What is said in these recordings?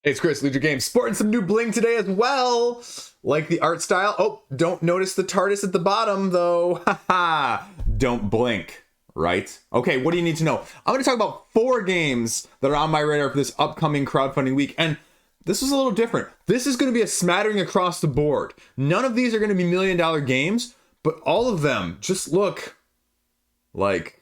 Hey, it's Chris, Liege Games, sporting some new bling today as well. Like the art style. Oh, don't notice the TARDIS at the bottom, though. Haha. Don't blink, right? Okay, what do you need to know? I'm going to talk about 4 games that are on my radar for this upcoming crowdfunding week. And this is a little different. This is going to be a smattering across the board. None of these are going to be $1 million games, but all of them just look like,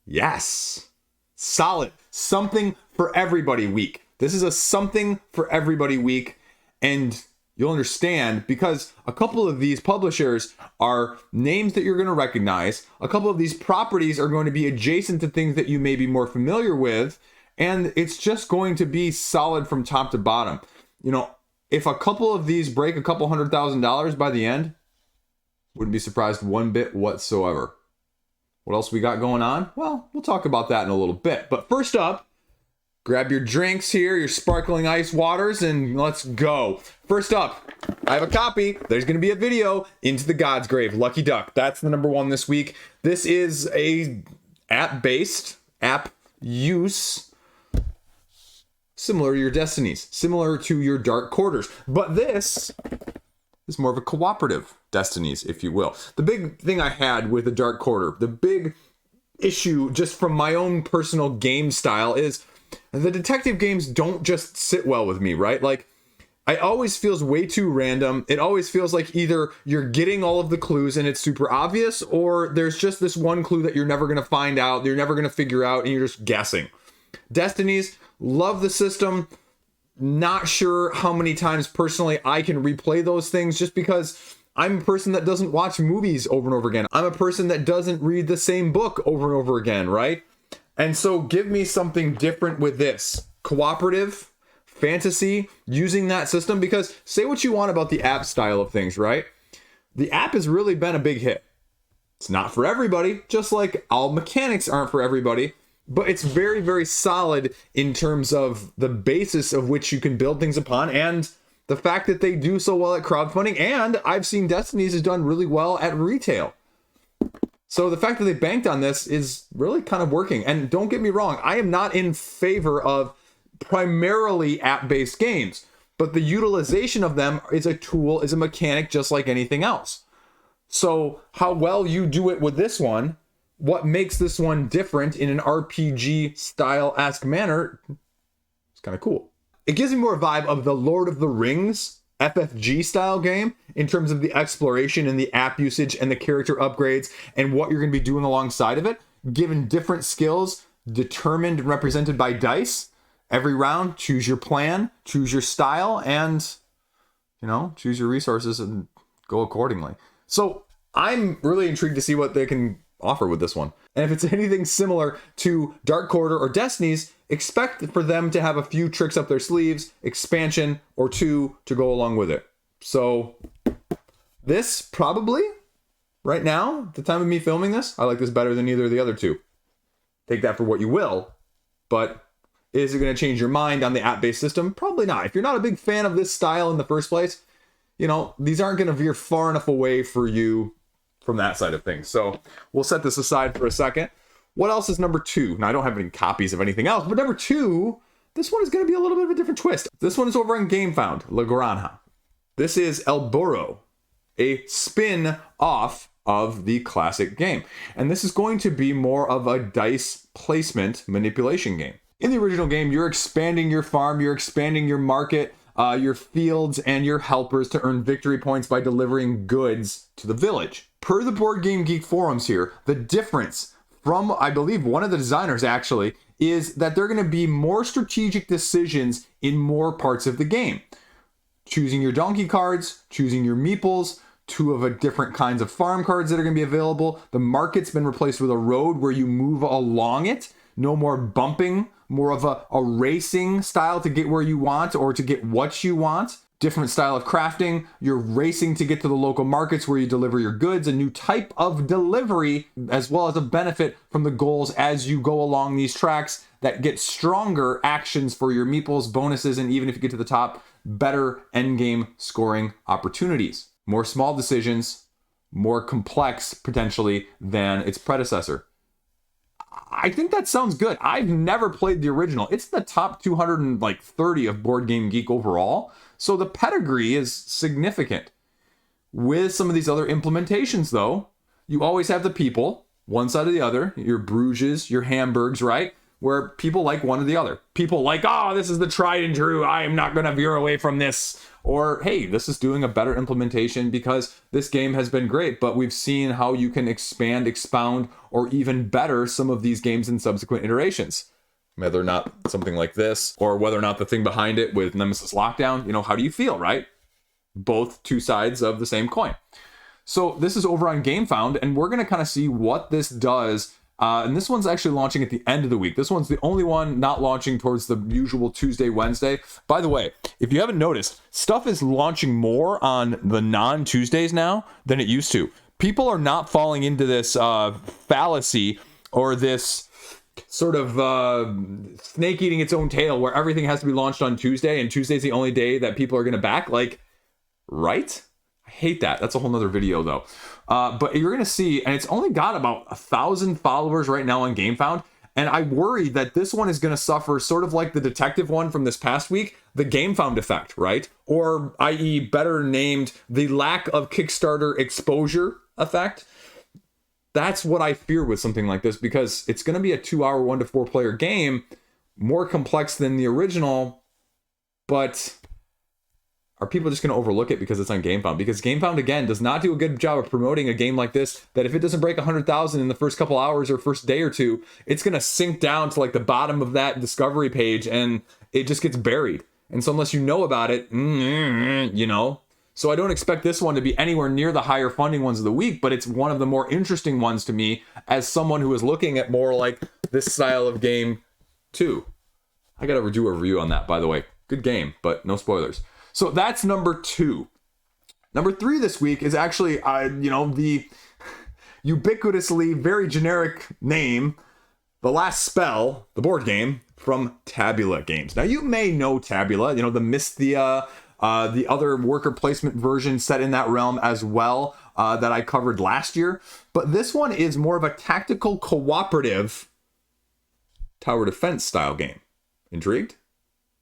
yes, solid. Something for everybody week. This is a something for everybody week, and you'll understand because a couple of these publishers are names that you're going to recognize. A couple of these properties are going to be adjacent to things that you may be more familiar with, and it's just going to be solid from top to bottom. You know, if a couple of these break a couple $100,000 by the end, wouldn't be surprised one bit whatsoever. What else we got going on? Well, we'll talk about that in a little bit. But first up, grab your drinks here, your sparkling ice waters, and let's go. First up, I have a copy. There's going to be a video, Into the Godsgrave, Lucky Duck. That's the number 1 this week. This is a app-based, app use, similar to your Destinies, similar to your Dark Quarters. But this is more of a cooperative Destinies, if you will. The big thing I had with the Dark Quarter, the big issue just from my own personal game style is the detective games don't just sit well with me, right? Like, it always feels way too random. It always feels like either you're getting all of the clues and it's super obvious, or there's just this one clue that you're never going to find out, you're never going to figure out, and you're just guessing. Destinies, love the system. Not sure how many times personally I can replay those things just because I'm a person that doesn't watch movies over and over again. I'm a person that doesn't read the same book over and over again, right? And so give me something different with this. Cooperative, fantasy, using that system, because say what you want about the app style of things, right? The app has really been a big hit. It's not for everybody, just like all mechanics aren't for everybody, but it's very, very solid in terms of the basis of which you can build things upon and the fact that they do so well at crowdfunding. And I've seen Destinies has done really well at retail. So the fact that they banked on this is really kind of working. And don't get me wrong, I am not in favor of primarily app-based games, but the utilization of them is a tool, is a mechanic, just like anything else. So how well you do it with this one, what makes this one different in an RPG style-esque manner, it's kind of cool. It gives me more a vibe of the Lord of the Rings FFG style game in terms of the exploration and the app usage and the character upgrades and what you're going to be doing alongside of it, given different skills determined and represented by dice. Every round, choose your plan, choose your style, and, you know, choose your resources and go accordingly. So I'm really intrigued to see what they can offer with this one. And if it's anything similar to Dark Quarter or Destinies, expect for them to have a few tricks up their sleeves, expansion or 2 to go along with it. So this probably, right now, at the time of me filming this, I like this better than either of the other 2. Take that for what you will, but is it going to change your mind on the app-based system? Probably not. If you're not a big fan of this style in the first place, you know, these aren't going to veer far enough away for you from that side of things. So we'll set this aside for a second. What else is number 2? Now, I don't have any copies of anything else, but number 2, this one is going to be a little bit of a different twist. This one is over on Gamefound, La Granja. This is El Burro, a spin-off of the classic game. And this is going to be more of a dice placement manipulation game. In the original game, you're expanding your farm, you're expanding your market, your fields, and your helpers to earn victory points by delivering goods to the village. Per the Board Game Geek forums here, the difference from, I believe, one of the designers actually, is that there are going to be more strategic decisions in more parts of the game. Choosing your donkey cards, choosing your meeples, 2 of a different kinds of farm cards that are going to be available. The market's been replaced with a road where you move along it. No more bumping, more of a racing style to get where you want or to get what you want. Different style of crafting. You're racing to get to the local markets where you deliver your goods, a new type of delivery, as well as a benefit from the goals as you go along these tracks that get stronger actions for your meeples, bonuses, and even if you get to the top, better endgame scoring opportunities. More small decisions, more complex potentially than its predecessor. I think that sounds good. I've never played the original. It's the top 230 of Board Game Geek overall. So the pedigree is significant. With some of these other implementations, though, you always have the people, one side or the other, your Bruges, your Hamburgs, right? Where people like one or the other. People like, oh, this is the tried and true. I am not going to veer away from this. Or, hey, this is doing a better implementation because this game has been great, but we've seen how you can expand, expound, or even better some of these games in subsequent iterations. Whether or not something like this, or whether or not the thing behind it with Nemesis Lockdown, how do you feel, right? Both two sides of the same coin. So this is over on Gamefound, and we're going to kind of see what this does. And this one's actually launching at the end of the week. This one's the only one not launching towards the usual Tuesday, Wednesday. By the way, if you haven't noticed, stuff is launching more on the non-Tuesdays now than it used to. People are not falling into this fallacy or this sort of snake eating its own tail where everything has to be launched on Tuesday and Tuesday's the only day that people are going to back. Like, right? I hate that. That's a whole nother video though. But you're going to see, and it's only got about 1,000 followers right now on Gamefound. And I worry that this one is going to suffer sort of like the detective one from this past week, the Gamefound effect, right? Or i.e. better named the lack of Kickstarter exposure effect. That's what I fear with something like this, because it's going to be a 2-hour 1 to 4 player game, more complex than the original, but are people just going to overlook it because it's on Gamefound? Because Gamefound, again, does not do a good job of promoting a game like this, that if it doesn't break 100,000 in the first couple hours or first day or two, it's going to sink down to like the bottom of that discovery page and it just gets buried. And so unless you know about it, So I don't expect this one to be anywhere near the higher funding ones of the week, but it's one of the more interesting ones to me as someone who is looking at more like this style of game too. I got to do a review on that, by the way. Good game, but no spoilers. So that's number 2. Number 3 this week is actually, the ubiquitously very generic name, The Last Spell, the board game from Tabula Games. Now you may know Tabula, the Mysthia, the other worker placement version set in that realm as well that I covered last year. But this one is more of a tactical cooperative tower defense style game. Intrigued?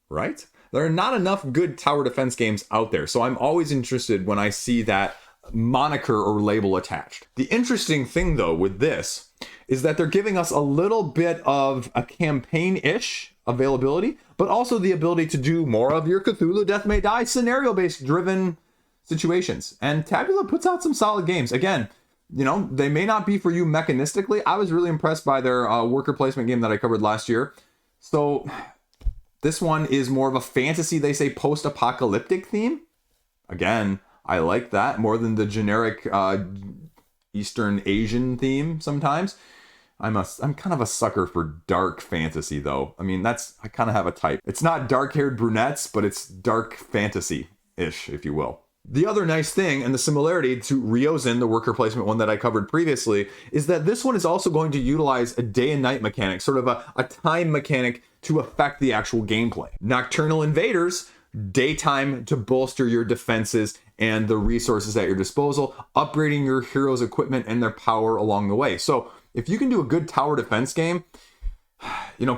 Right? There are not enough good tower defense games out there, so I'm always interested when I see that moniker or label attached. The interesting thing, though, with this is that they're giving us a little bit of a campaign-ish availability, but also the ability to do more of your Cthulhu Death May Die scenario-based driven situations. And Tabula puts out some solid games. Again, they may not be for you mechanistically. I was really impressed by their worker placement game that I covered last year. So this one is more of a fantasy, they say, post-apocalyptic theme. Again, I like that more than the generic Eastern Asian theme sometimes. I'm kind of a sucker for dark fantasy, though. I mean, I kind of have a type. It's not dark-haired brunettes, but it's dark fantasy-ish, if you will. The other nice thing, and the similarity to Ryozen, the worker placement one that I covered previously, is that this one is also going to utilize a day and night mechanic, sort of a time mechanic to affect the actual gameplay. Nocturnal Invaders, daytime to bolster your defenses and the resources at your disposal, upgrading your heroes' equipment and their power along the way. So if you can do a good tower defense game,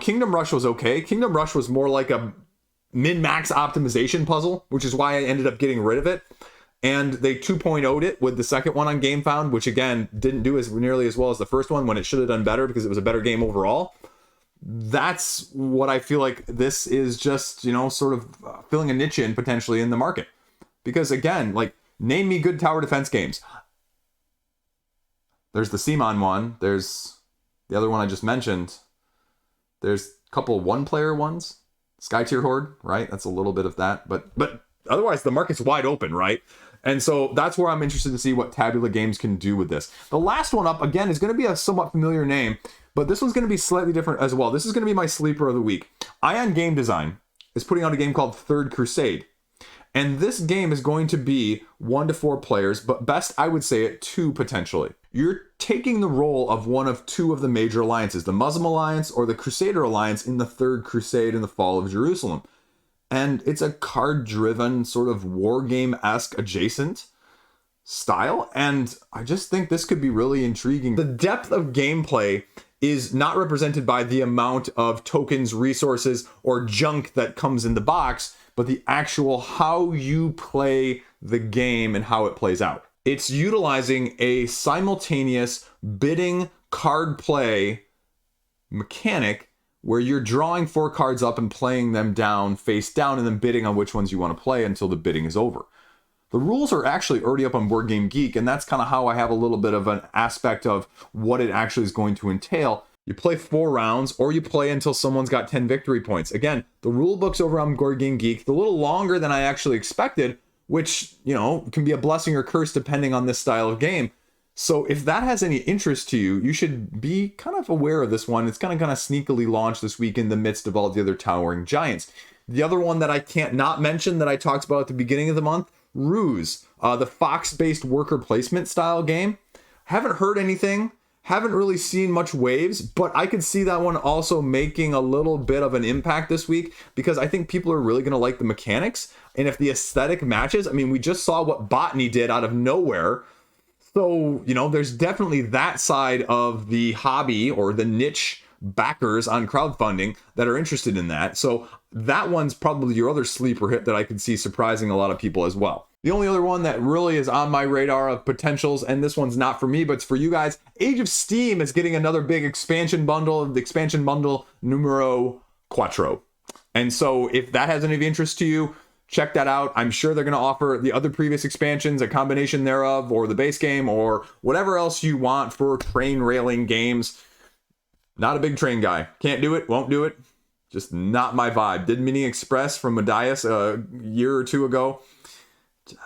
Kingdom Rush was okay. Kingdom Rush was more like a min-max optimization puzzle, which is why I ended up getting rid of it. And they 2.0'd it with the second one on Gamefound, which again didn't do as nearly as well as the first one when it should have done better because it was a better game overall. That's what I feel like this is just, sort of filling a niche in potentially in the market. Because again, name me good tower defense games. There's the Simon one. There's the other one I just mentioned. There's a couple one-player ones. Sky Tier Horde, right? That's a little bit of that. But otherwise, the market's wide open, right? And so that's where I'm interested to see what Tabula Games can do with this. The last one up, again, is going to be a somewhat familiar name, but this one's going to be slightly different as well. This is going to be my sleeper of the week. Ion Game Design is putting out a game called Third Crusade. And this game is going to be 1 to 4 players, but best I would say it 2 potentially. You're taking the role of one of 2 of the major alliances, the Muslim Alliance or the Crusader Alliance in the Third Crusade and the Fall of Jerusalem. And it's a card-driven, sort of war game-esque adjacent style, and I just think this could be really intriguing. The depth of gameplay is not represented by the amount of tokens, resources, or junk that comes in the box, but the actual how you play the game and how it plays out. It's utilizing a simultaneous bidding card play mechanic where you're drawing 4 cards up and playing them down face down and then bidding on which ones you want to play until the bidding is over. The rules are actually already up on Board Game Geek, and that's kind of how I have a little bit of an aspect of what it actually is going to entail. You play 4 rounds, or you play until someone's got 10 victory points. Again, the rule book's over on Board Game Geek, a little longer than I actually expected, which, you know, can be a blessing or curse depending on this style of game. So if that has any interest to you, you should be kind of aware of this one. It's kind of going to sneakily launch this week in the midst of all the other towering giants. The other one that I can't not mention that I talked about at the beginning of the month, Ruse, the Fox-based worker placement style game. Haven't heard anything, haven't really seen much waves, but I could see that one also making a little bit of an impact this week because I think people are really going to like the mechanics. And if the aesthetic matches, I mean, we just saw what Botany did out of nowhere. So, you know, there's definitely that side of the hobby or the niche backers on crowdfunding that are interested in that. So that one's probably your other sleeper hit that I could see surprising a lot of people as well. The only other one that really is on my radar of potentials, and this one's not for me, but it's for you guys, Age of Steam is getting another big expansion bundle, the expansion bundle numero 4. And so if that has any interest to you, check that out. I'm sure they're going to offer the other previous expansions, a combination thereof, or the base game, or whatever else you want for train railing games. Not a big train guy. Can't do it, won't do it. Just not my vibe. Did Mini Express from Modias a year or 2 ago.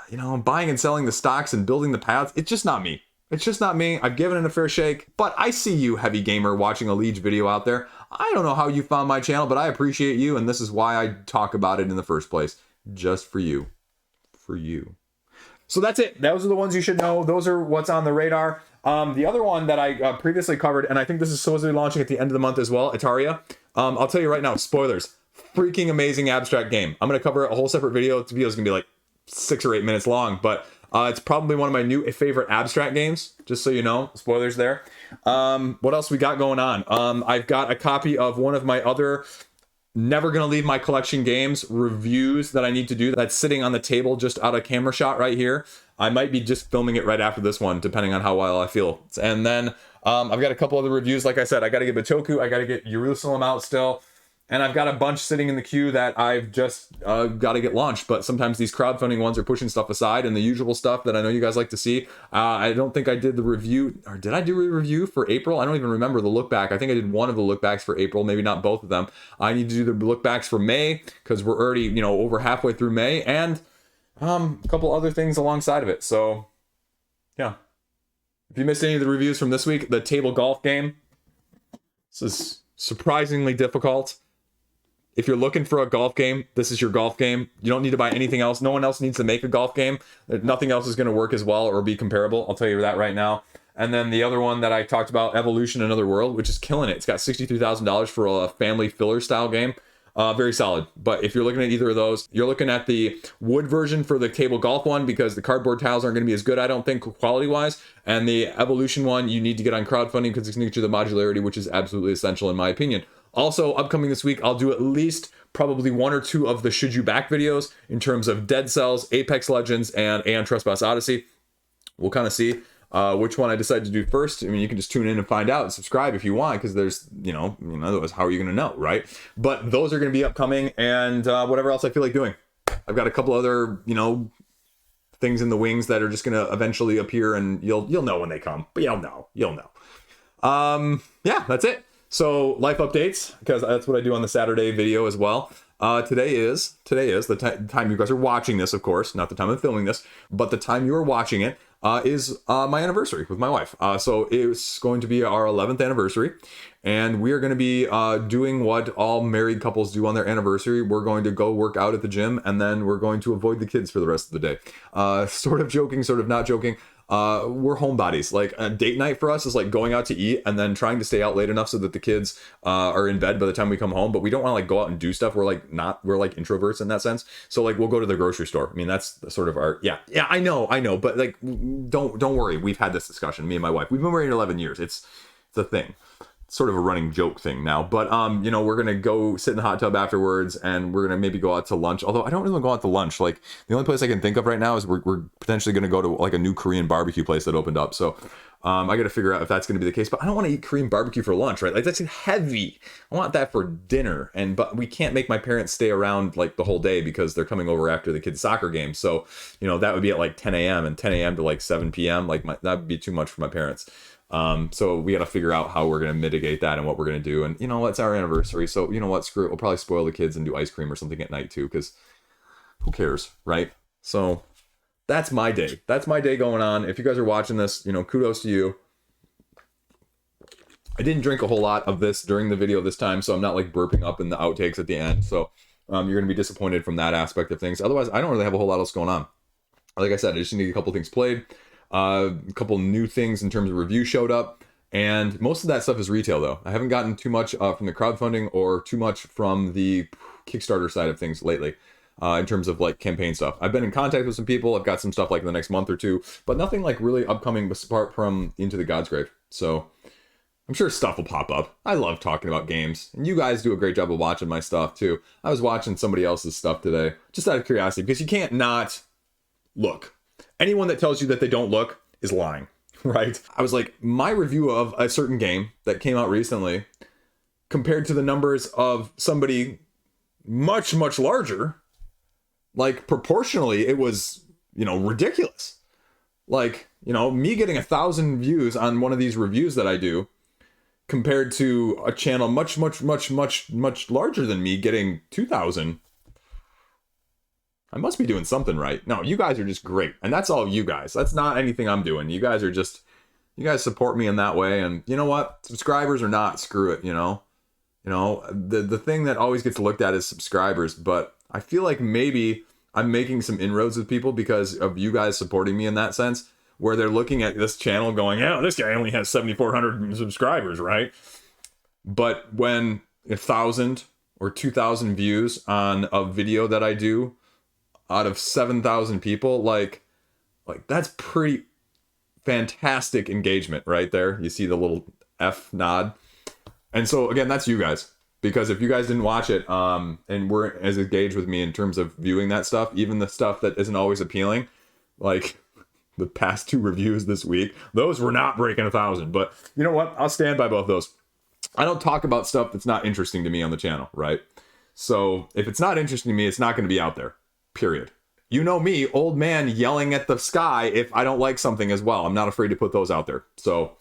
You know, buying and selling the stocks and building the paths. It's just not me. It's just not me. I've given it a fair shake. But I see you, heavy gamer, watching a Liege video out there. I don't know how you found my channel, but I appreciate you. And this is why I talk about it in the first place. Just for you. For you. So that's it. Those are the ones you should know. Those are what's on the radar. The other one that I previously covered, and I think this is supposedly launching at the end of the month as well, Etariya. I'll tell you right now, spoilers. Freaking amazing abstract game. I'm going to cover a whole separate video. The video is going to be like 6 or 8 minutes long, but it's probably one of my new favorite abstract games, just so you know. Spoilers there. What else we got going on? I've got a copy of one of my other Never Gonna Leave My Collection games reviews that I need to do. That's sitting on the table just out of camera shot right here. I might be just filming it right after this one, depending on how well I feel. And then I've got a couple other reviews. Like I said, I got to get Batoku, I got to get Jerusalem out still. And I've got a bunch sitting in the queue that I've just got to get launched. But sometimes these crowdfunding ones are pushing stuff aside, and the usual stuff that I know you guys like to see. I don't think I did the review, or did I do a review for April? I don't even remember the look back. I think I did one of the look backs for April, maybe not both of them. I need to do the look backs for May because we're already, you know, over halfway through May, and a couple other things alongside of it. So yeah, if you missed any of the reviews from this week, the table golf game, this is surprisingly difficult. If you're looking for a golf game, this is your golf game. You don't need to buy anything else. No one else needs to make a golf game. Nothing else is going to work as well or be comparable. I'll tell you that right now. And then the other one that I talked about, Evolution Another World, which is killing it. It's got $63,000 for a family filler style game. Very solid. But if you're looking at either of those, you're looking at the wood version for the table golf one because the cardboard tiles aren't going to be as good, I don't think, quality wise. And the Evolution one, you need to get on crowdfunding because it's going to get you the modularity, which is absolutely essential in my opinion. Also, upcoming this week, I'll do at least probably 1 or 2 of the Should You Back videos in terms of Dead Cells, Apex Legends, and Aeon Trespass Odyssey. We'll kind of see which one I decide to do first. I mean, you can just tune in and find out and subscribe if you want, because there's, otherwise, how are you going to know, right? But those are going to be upcoming, and whatever else I feel like doing. I've got a couple other, things in the wings that are just going to eventually appear, and you'll know when they come. But you'll know. Yeah, that's it. So life updates, because that's what I do on the Saturday video as well. Today is the time you guys are watching this, of course, not the time I'm filming this, but the time you are watching it is my anniversary with my wife. So it's going to be our 11th anniversary, and we are going to be doing what all married couples do on their anniversary. We're going to go work out at the gym, and then we're going to avoid the kids for the rest of the day. Sort of joking, sort of not joking. We're homebodies. Like a date night for us is like going out to eat and then trying to stay out late enough so that the kids are in bed by the time we come home, but we don't want to like go out and do stuff. We're like introverts in that sense. So like we'll go to the grocery store. I mean, that's sort of our, yeah, I know, but like, don't worry. We've had this discussion, me and my wife. We've been married 11 years. It's a thing. sort of a running joke thing now. But you know, we're gonna go sit in the hot tub afterwards, and we're gonna maybe go out to lunch. Although I don't really go out to lunch. Like the only place I can think of right now is we're potentially gonna go to like a new Korean barbecue place that opened up. So I got to figure out if that's going to be the case. But I don't want to eat Korean barbecue for lunch, right? Like that's heavy. I want that for dinner. But we can't make my parents stay around like the whole day because they're coming over after the kids' soccer game. So, you know, that would be at like 10 a.m. and 10 a.m. to like 7 p.m. Like that would be too much for my parents. So we got to figure out how we're going to mitigate that and what we're going to do. And, you know, it's our anniversary. So, you know what? Screw it. We'll probably spoil the kids and do ice cream or something at night too, because who cares, right? So that's my day. That's my day going on. If you guys are watching this, you know, kudos to you. I didn't drink a whole lot of this during the video this time, so I'm not like burping up in the outtakes at the end. So you're going to be disappointed from that aspect of things. Otherwise, I don't really have a whole lot else going on. Like I said, I just need a couple things played. A couple new things in terms of review showed up. And most of that stuff is retail, though. I haven't gotten too much from the crowdfunding or too much from the Kickstarter side of things lately. In terms of like campaign stuff. I've been in contact with some people. I've got some stuff like in the next month or two. But nothing like really upcoming apart from Into the Godsgrave. So I'm sure stuff will pop up. I love talking about games. And you guys do a great job of watching my stuff too. I was watching somebody else's stuff today, just out of curiosity, because you can't not look. Anyone that tells you that they don't look is lying, right? I was like, my review of a certain game that came out recently, compared to the numbers of somebody much, much larger, like proportionally, it was, you know, ridiculous. Like, you know, me getting 1,000 views on one of these reviews that I do, compared to a channel much, much, much, much, much larger than me getting 2,000. I must be doing something right. No, you guys are just great. And that's all you guys. That's not anything I'm doing. You guys are just, you guys support me in that way. And you know what? Subscribers or not, screw it, you know? You know, the thing that always gets looked at is subscribers. But I feel like maybe I'm making some inroads with people because of you guys supporting me in that sense, where they're looking at this channel going, yeah, this guy only has 7,400 subscribers, right? But when 1,000 or 2,000 views on a video that I do out of 7,000 people, like that's pretty fantastic engagement right there. You see the little F nod. And so again, that's you guys. Because if you guys didn't watch it and weren't as engaged with me in terms of viewing that stuff, even the stuff that isn't always appealing, like the past 2 reviews this week, those were not breaking 1,000. But you know what? I'll stand by both those. I don't talk about stuff that's not interesting to me on the channel, right? So if it's not interesting to me, it's not going to be out there, period. You know me, old man yelling at the sky if I don't like something as well. I'm not afraid to put those out there. So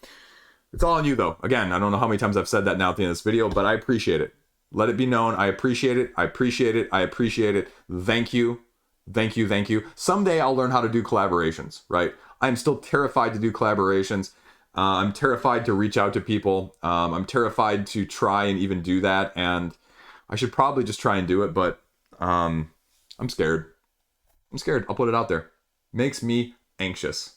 it's all on you, though. Again, I don't know how many times I've said that now at the end of this video, but I appreciate it. Let it be known. I appreciate it. I appreciate it. I appreciate it. Thank you. Thank you. Thank you. Someday I'll learn how to do collaborations, right? I'm still terrified to do collaborations. I'm terrified to reach out to people. I'm terrified to try and even do that. And I should probably just try and do it, but I'm scared. I'm scared. I'll put it out there. Makes me anxious.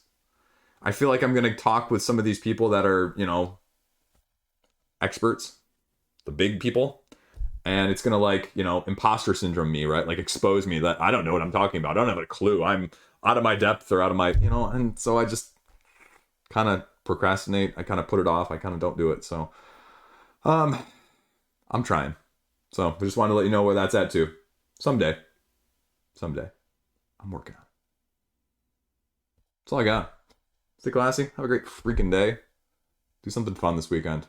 I feel like I'm going to talk with some of these people that are, you know, experts, the big people. And it's going to like, you know, imposter syndrome me, right? Like expose me that I don't know what I'm talking about. I don't have a clue. I'm out of my depth or out of my, you know, and so I just kind of procrastinate. I kind of put it off. I kind of don't do it. So, I'm trying. So I just wanted to let you know where that's at too. Someday I'm working on it. That's all I got. Stay classy. Have a great freaking day. Do something fun this weekend.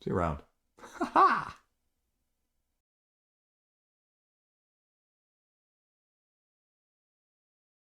See you around.